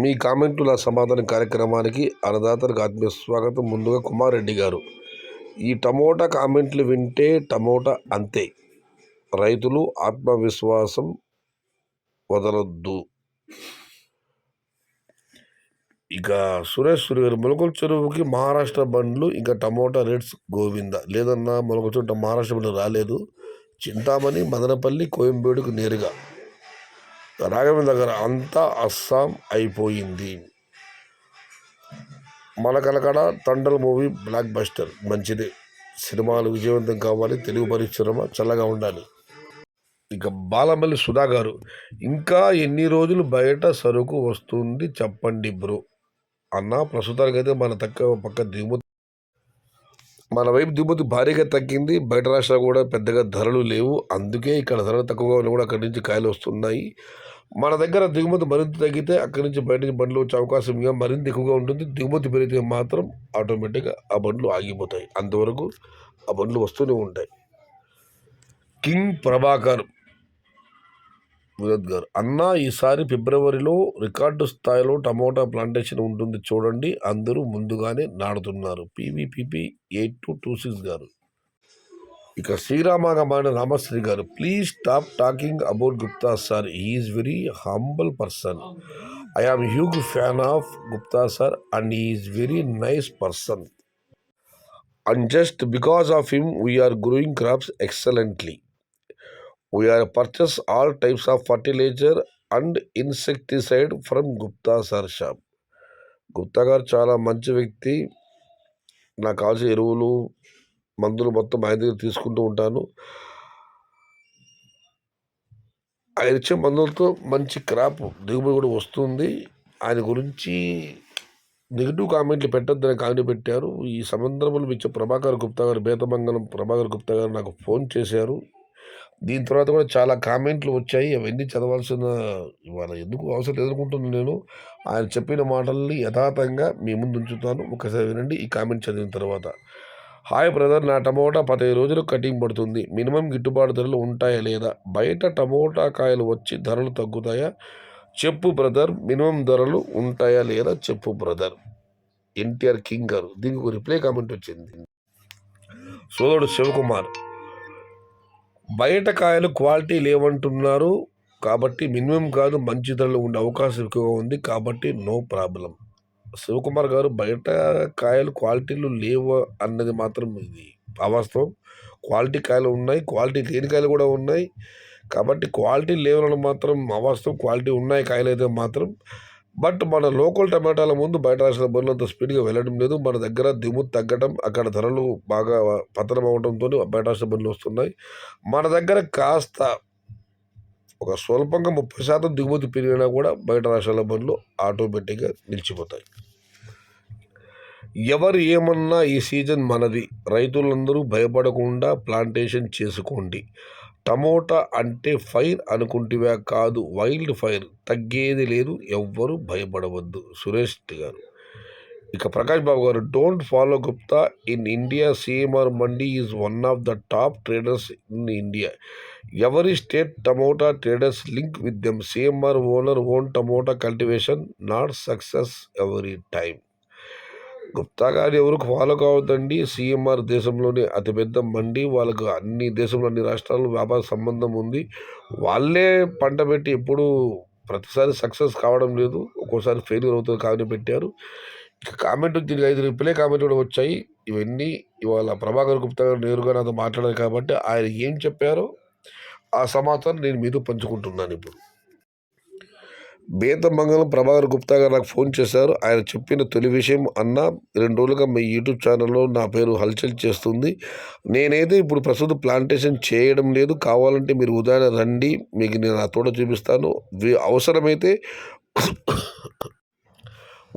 మీ కామెంట్లు నా సమాధానం కార్యక్రమానికి అన్నదాతలకు ఆత్మీయ స్వాగతం. ముందుగా కుమార్ రెడ్డి గారు, ఈ టమోటా కామెంట్లు వింటే టమోటా అంతే, రైతులు ఆత్మవిశ్వాసం వదలొద్దు. ఇక సురేష్ గారు, మొలకల చెరువుకి మహారాష్ట్ర బండ్లు ఇంకా టమోటా రేట్స్ గోవింద లేదన్నా. మొలకల చెరువు మహారాష్ట్ర బండ్లు రాలేదు. చింతామణి, మదనపల్లి, కోయంబేడుకు నేరుగా, రాఘవేంద్ర దగ్గర అంతా అస్సాం అయిపోయింది. మలకలకడ తండల్ మూవీ బ్లాక్ బస్టర్, మంచిదే. సినిమాలు విజయవంతం కావాలి, తెలుగు పరిశ్రమ చల్లగా ఉండాలి. ఇక బాలమల్లి సుధా గారు, ఇంకా ఎన్ని రోజులు బయట సరుకు వస్తుంది చెప్పండి బ్రో అన్న. ప్రస్తుతానికి అయితే మన పక్క దిగుమతి, మన వైపు దిగుమతి భారీగా తగ్గింది. బయట రాష్ట్రాలు కూడా పెద్దగా ధరలు లేవు, అందుకే ఇక్కడ ధరలు తక్కువగా ఉన్నా కూడా అక్కడి నుంచి కాయలు వస్తున్నాయి. మన దగ్గర దిగుమతి మరింత తగ్గితే అక్కడి నుంచి బయట నుంచి బండ్లు వచ్చే అవకాశం ఇంకా మరింత ఎక్కువగా ఉంటుంది. దిగుమతి పెరిగితే మాత్రం ఆటోమేటిక్గా ఆ బండ్లు ఆగిపోతాయి. అంతవరకు ఆ బండ్లు వస్తూనే ఉంటాయి. కింగ్ ప్రభాకర్ వినోద్ గారు, అన్న ఈసారి ఫిబ్రవరిలో రికార్డు స్థాయిలో టమోటా ప్లాంటేషన్ ఉంటుంది చూడండి, అందరూ ముందుగానే నాడుతున్నారు. పీవీపీపీ 8226 గారు. ఇక శ్రీరామగమైన రామశ్రీ గారు, please stop talking about Gupta sir, is very humble person. I am huge fan of Gupta sir and is very nice person. And just because of him we are growing crops excellently. We are purchase all types of fertilizer and insecticide from Gupta sir shop. Gupta గారు చాలా మంచి వ్యక్తి. నాకు కావాల్సిన ఎరువులు, మందులు మొత్తం ఆయన దగ్గర తీసుకుంటూ ఉంటాను. ఆయన ఇచ్చే మందులతో మంచి క్రాప్ దిగుబడి కూడా వస్తుంది. ఆయన గురించి నెగిటివ్ కామెంట్లు పెట్టొద్దని కామెంట్ పెట్టారు. ఈ సందర్భంలో ఇచ్చే ప్రభాకర్ గుప్తా గారు, బేతమంగళం ప్రభాకర్ గుప్తా గారు నాకు ఫోన్ చేశారు. దీని తర్వాత కూడా చాలా కామెంట్లు వచ్చాయి. అవన్నీ చదవాల్సిన ఇవాళ ఎందుకు అవసరం ఎదుర్కొంటున్నాను నేను. ఆయన చెప్పిన మాటల్ని యథార్థంగా మీ ముందు ఉంచుతాను. ఒకసారి వినండి ఈ కామెంట్ చదివిన తర్వాత. హాయ్ బ్రదర్, నా టమోటా 15 రోజులు కటింగ్ పడుతుంది. మినిమం గిట్టుబాటు ధరలు ఉంటాయా లేదా? బయట టమోటా కాయలు వచ్చి ధరలు తగ్గుతాయా చెప్పు బ్రదర్. మినిమం ధరలు ఉంటాయా లేదా చెప్పు బ్రదర్. ఎన్టీఆర్ కింగ్ గారు. దీనికి ఒక రిప్లై కామెంట్ వచ్చింది. సోదరుడు శివకుమార్, బయట కాయలు క్వాలిటీ లేవంటున్నారు కాబట్టి మినిమం కాదు, మంచి ధరలు ఉండే అవకాశం ఎక్కువగా ఉంది కాబట్టి నో ప్రాబ్లం. శివకుమార్ గారు, బయట కాయలు క్వాలిటీలు లేవు అన్నది మాత్రం ఇది అవాస్తవం. క్వాలిటీ కాయలు ఉన్నాయి, క్వాలిటీ లేని కాయలు కూడా ఉన్నాయి. కాబట్టి క్వాలిటీ లేవని మాత్రం అవాస్తవం. క్వాలిటీ ఉన్నాయి కాయలు అయితే మాత్రం. బట్ మన లోకల్ టమాటాల ముందు బయట రాష్ట్రాల బండ్లు అంత స్పీడ్గా వెళ్ళడం లేదు. మన దగ్గర దిగుమతి తగ్గడం, అక్కడ ధరలు బాగా పతనం అవడంతో బయట రాష్ట్ర బండ్లు వస్తున్నాయి. మన దగ్గర కాస్త ఒక స్వల్పంగా 30% దిగుమతి పెరిగినా కూడా బయట రాష్ట్రాల బండ్లు ఆటోమేటిక్గా నిలిచిపోతాయి. ఎవరు ఏమన్నా ఈ సీజన్ మనది. రైతులందరూ భయపడకుండా ప్లాంటేషన్ చేసుకోండి. టమోటా అంటే ఫైర్ అనుకుంటివా? కాదు, వైల్డ్ ఫైర్. తగ్గేది లేదు, ఎవ్వరు భయపడవద్దు. సురేష్ గారు. ఇక ప్రకాష్ బాబు గారు, don't follow Gupta in India. CMR mandi is one of the top traders in India. Every state tomato traders link with them. CMR owner own tomato cultivation, not success every time. Gupta గారు ఎవరికి follow కావద్దండి. CMR దేశంలోనే అతిపెద్ద మండి. వాళ్ళకు అన్ని దేశంలో అన్ని రాష్ట్రాల్లో వ్యాపార సంబంధం ఉంది. వాళ్ళే పంట పెట్టి ఎప్పుడు ప్రతిసారి సక్సెస్ కావడం లేదు, ఒక్కోసారి ఫెయిల్యూర్ అవుతుంది కాబట్టి పెట్టారు. ఇక కామెంట్ దీనికి 5 రిప్లై కామెంట్ కూడా వచ్చాయి. ఇవన్నీ ఇవాళ ప్రభాకర్ గుప్తా గారు నేరుగా నాతో మాట్లాడారు కాబట్టి ఆయన ఏం చెప్పారో ఆ సమాచారం నేను మీతో పంచుకుంటున్నాను ఇప్పుడు. బేతమంగళం ప్రభాకర్ గుప్తా గారు నాకు ఫోన్ చేశారు. ఆయన చెప్పిన తొలి విషయం, అన్న 2 రోజులుగా మీ యూట్యూబ్ ఛానల్లో నా పేరు హల్చల్ చేస్తుంది. నేనైతే ఇప్పుడు ప్రస్తుతం ప్లాంటేషన్ చేయడం లేదు. కావాలంటే మీరు ఉదయాన్నే రండి, మీకు నేను నా తోట చూపిస్తాను. అవసరమైతే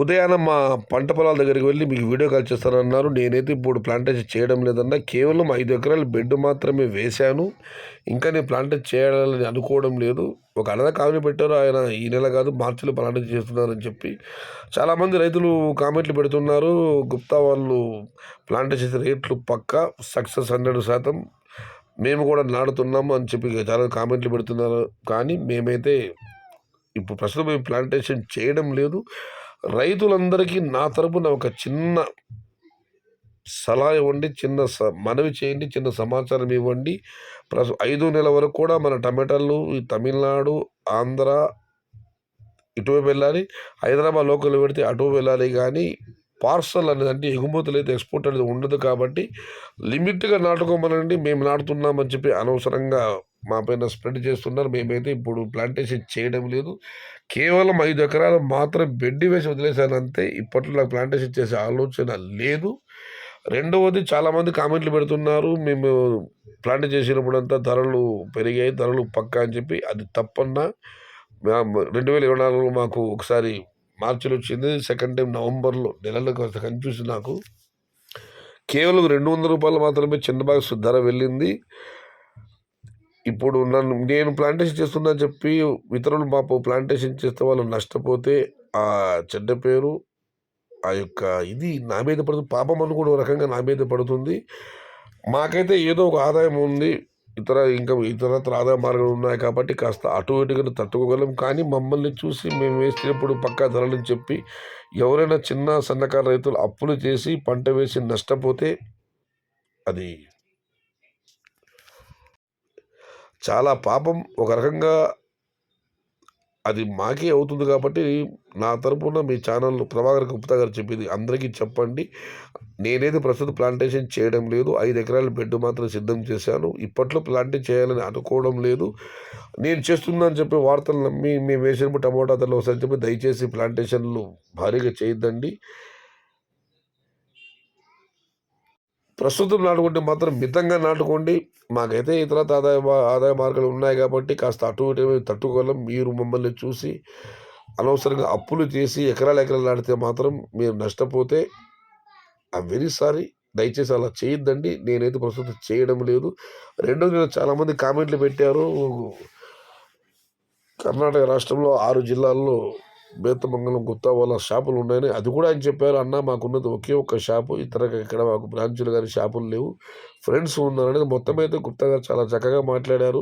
ఉదయాన్నే మా పంట పొలాల దగ్గరికి వెళ్ళి మీకు వీడియో కాల్ చేస్తానన్నారు. నేనైతే ఇప్పుడు ప్లాంటేషన్ చేయడం లేదన్నా. కేవలం 5 ఎకరాల బెడ్ మాత్రమే వేశాను. ఇంకా నేను ప్లాంటేషన్ చేయాలని అనుకోవడం లేదు. ఒక అన్నదా కామెంట్ పెట్టారు, ఆయన ఈ నెల కాదు మార్చిలో ప్లాంటేషన్ చేస్తున్నారని చెప్పి. చాలామంది రైతులు కామెంట్లు పెడుతున్నారు. గుప్తా వాళ్ళు ప్లాంటేషన్ రేట్లు పక్కా, సక్సెస్ 100%. మేము కూడా నాడుతున్నాము అని చెప్పి చాలా కామెంట్లు పెడుతున్నారు. కానీ మేమైతే ఇప్పుడు ప్రస్తుతం మేము ప్లాంటేషన్ చేయడం లేదు. రైతులందరికీ నా తరపున ఒక చిన్న సలహా ఇవ్వండి, చిన్న మనవి చేయండి, చిన్న సమాచారం ఇవ్వండి. 5 నెలల వరకు కూడా మన టమాటాలు ఈ తమిళనాడు, ఆంధ్ర ఇటువైపు వెళ్ళాలి. హైదరాబాద్ లోకల్ పెడితే అటు వెళ్ళాలి. కానీ పార్సల్ అనేది అంటే ఎగుమతులు అయితే ఎక్స్పోర్ట్ అనేది ఉండదు. కాబట్టి లిమిట్గా నాటుకోమనండి. మేము నాటుతున్నామని చెప్పి అనవసరంగా మా పైన స్ప్రెడ్ చేస్తున్నారు. మేమైతే ఇప్పుడు ప్లాంటేషన్ చేయడం లేదు. కేవలం 5 ఎకరాలు మాత్రం బెడ్డి వేసి వదిలేశాను అంతే. ఇప్పట్లో నాకు ప్లాంటేషన్ చేసే ఆలోచన లేదు. రెండవది, చాలామంది కామెంట్లు పెడుతున్నారు, మేము ప్లాంట్ చేసినప్పుడంతా ధరలు పెరిగాయి, ధరలు పక్కా అని చెప్పి. అది తప్పన్నా. 2024లో మాకు ఒకసారి మార్చిలో వచ్చింది, సెకండ్ టైం నవంబర్లో. నెలలో కొంత కన్ఫ్యూజన్ నాకు. కేవలం ₹200 మాత్రమే చిన్న బాక్స్ ధర వెళ్ళింది. ఇప్పుడు నేను ప్లాంటేషన్ చేస్తున్నా చెప్పి ఇతరులు పాపం ప్లాంటేషన్ చేస్తే వాళ్ళు నష్టపోతే ఆ చెడ్డ పేరు, ఆ యొక్క ఇది నా మీద పడుతుంది. పాపం అని కూడా ఒక రకంగా నా మీద పడుతుంది. మాకైతే ఏదో ఒక ఆదాయం ఉంది, ఇతరత్ర ఆదాయ మార్గాలు ఉన్నాయి కాబట్టి కాస్త అటు ఇటుగా తట్టుకోగలం. కానీ మమ్మల్ని చూసి మేము వేసినప్పుడు పక్కా ధరలని చెప్పి ఎవరైనా చిన్న సన్నకారు రైతులు అప్పులు చేసి పంట వేసి నష్టపోతే అది చాలా పాపం. ఒక రకంగా అది మాకే అవుతుంది. కాబట్టి నా తరపున మీ ఛానల్ ప్రభాకర్ గుప్తా గారు చెప్పింది అందరికీ చెప్పండి. నేనైతే ప్రస్తుతం ప్లాంటేషన్ చేయడం లేదు. 5 ఎకరాల బెడ్ మాత్రం సిద్ధం చేశాను. ఇప్పట్లో ప్లాంటేషన్ చేయాలని అనుకోవడం లేదు. నేను చేస్తున్నానని చెప్పి వార్తలు నమ్మి మేము వేసినప్పుడు టమోటా ధరలు వస్తాయని చెప్పి దయచేసి ప్లాంటేషన్లు భారీగా చేయొద్దండి. ప్రస్తుతం నాటుకుంటే మాత్రం మితంగా నాటుకోండి. మాకైతే ఇతర ఆదాయ మార్గాలు ఉన్నాయి కాబట్టి కాస్త అటు ఇటు తట్టుకోగలం. మీరు మమ్మల్ని చూసి అనవసరంగా అప్పులు చేసి ఎకరాలు నాటితే మాత్రం మీరు నష్టపోతే వెరీ సారీ. దయచేసి అలా చేయొద్దండి. నేనైతే ప్రస్తుతం చేయడం లేదు. రెండోది, చాలామంది కామెంట్లు పెట్టారు, కర్ణాటక రాష్ట్రంలో 6 జిల్లాల్లో బేతమంగళం గుత్తా వాళ్ళ షాపులు ఉన్నాయని. అది కూడా ఆయన చెప్పారు. అన్న, మాకున్నది ఒకే ఒక్క షాపు, ఇక్కడ మాకు బ్రాంచులు కానీ షాపులు లేవు, ఫ్రెండ్స్ ఉన్నారనేది మొత్తం అయితే గుప్తా గారు చాలా చక్కగా మాట్లాడారు.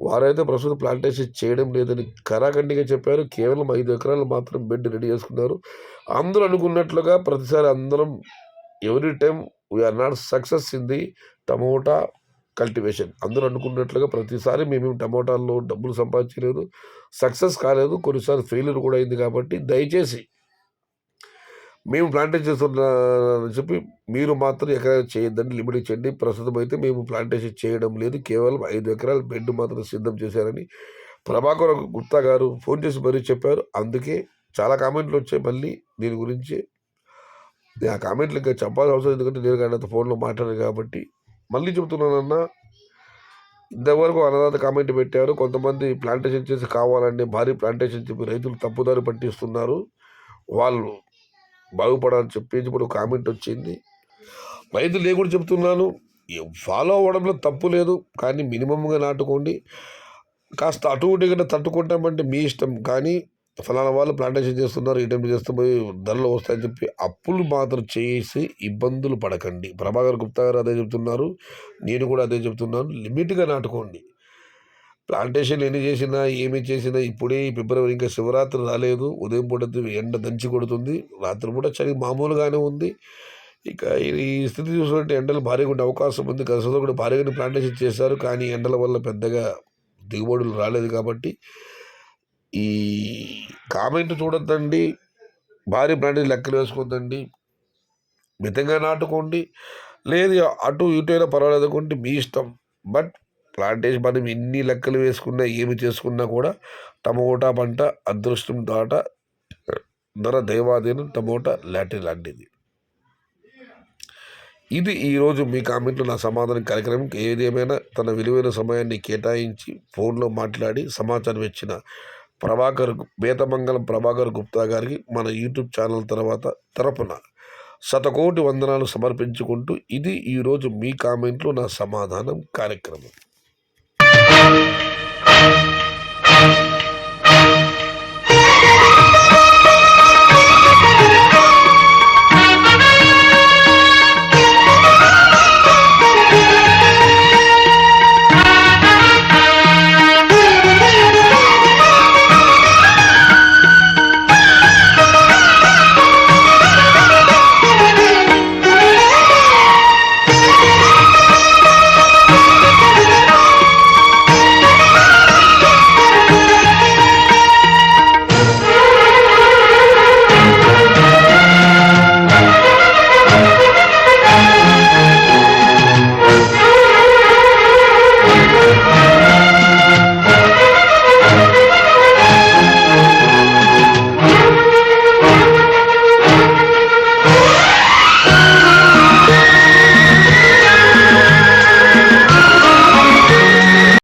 వారైతే ప్రస్తుతం ప్లాంటేషన్ చేయడం లేదని కరాఖండిగా చెప్పారు. కేవలం 5 ఎకరాలు మాత్రం బెడ్ రెడీ చేసుకున్నారు. అందరూ అనుకున్నట్లుగా ప్రతిసారి అందరం every time we are not success in the tomato cultivation. అందరూ అనుకున్నట్లుగా ప్రతిసారి మేము టమోటాల్లో డబ్బులు సంపాదించలేదు, సక్సెస్ కాలేదు, కొన్నిసార్లు ఫెయిల్యూర్ కూడా అయింది. కాబట్టి దయచేసి మేము ప్లాంటేషన్ చేస్తున్నామని చెప్పి మీరు మాత్రం ఎకరా చేయొద్దని లిమిట్ చేయండి. ప్రస్తుతం అయితే మేము ప్లాంటేషన్ చేయడం లేదు. కేవలం 5 ఎకరాల బెడ్ మాత్రం సిద్ధం చేశారని ప్రభాకర్ గుప్తా గారు ఫోన్ చేసి మరీ చెప్పారు. అందుకే చాలా కామెంట్లు వచ్చాయి మళ్ళీ దీని గురించి. ఆ కామెంట్లు ఇంకా చెప్పాల్సిన అవసరం, ఎందుకంటే నేను కానీ ఫోన్లో మాట్లాడాను కాబట్టి. మళ్ళీ చెబుతున్నానన్నా, ఇంతవరకు అన్నదాత కామెంట్ పెట్టారు. కొంతమంది ప్లాంటేషన్ చేసి కావాలంటే భారీ ప్లాంటేషన్ చెప్పి రైతులు తప్పుదారి పట్టిస్తున్నారు, వాళ్ళు బాగుపడాలని చెప్పేసి ఇప్పుడు కామెంట్ వచ్చింది. రైతులు నేను కూడా చెప్తున్నాను, ఫాలో అవ్వడంలో తప్పు లేదు, కానీ మినిమంగా నాటుకోండి. కాస్త అటు ఇటుగా తట్టుకుంటామంటే మీ ఇష్టం. కానీ ఫలానా వాళ్ళు ప్లాంటేషన్ చేస్తున్నారు, ఈ టైం చేస్తూ పోయి ధరలు వస్తాయని చెప్పి అప్పులు మాత్రం చేసి ఇబ్బందులు పడకండి. ప్రభాకర్ గుప్తా గారు అదే చెప్తున్నారు, నేను కూడా అదే చెప్తున్నాను. లిమిట్గా నాటుకోండి. ప్లాంటేషన్ ఎన్ని చేసినా ఏమి చేసినా ఇప్పుడే ఫిబ్రవరి, ఇంకా శివరాత్రి రాలేదు. ఉదయం పూట ఎండ దంచి కొడుతుంది, రాత్రి పూట చలి మామూలుగానే ఉంది. ఇక ఈ స్థితి చూసుకుంటే ఎండలు భారీగా ఉండే అవకాశం ఉంది. గతంలో కూడా భారీగానే ప్లాంటేషన్ చేశారు, కానీ ఎండల వల్ల పెద్దగా దిగుబడులు రాలేదు. కాబట్టి ఈ కామెంట్ చూడొద్దండి, భారీ ప్లాంటేషన్ లెక్కలు వేసుకోవద్దండి. మితంగా నాటుకోండి. లేదు అటు ఇటు అయినా పర్వాలేదు అనుకుంటే మీ ఇష్టం. బట్ ప్లాంటేషన్ మనం ఎన్ని లెక్కలు వేసుకున్నా ఏమి చేసుకున్నా కూడా టమోటా పంట అదృష్టం దాట ధర దైవాధీనం, టమోటా లాటరీ లాంటిది. ఇది ఈరోజు మీ కామెంట్లో నా సమాధానం కార్యక్రమం. ఏదేమైనా తన విలువైన సమయాన్ని కేటాయించి ఫోన్లో మాట్లాడి సమాచారం ఇచ్చిన బేతమంగళం ప్రభాకర్ గుప్తా గారికి మన యూట్యూబ్ ఛానల్ తరపున శతకోటి వందనాలు సమర్పించుకుంటూ, ఇది ఈరోజు మీ కామెంట్లో నా సమాధానం కార్యక్రమం.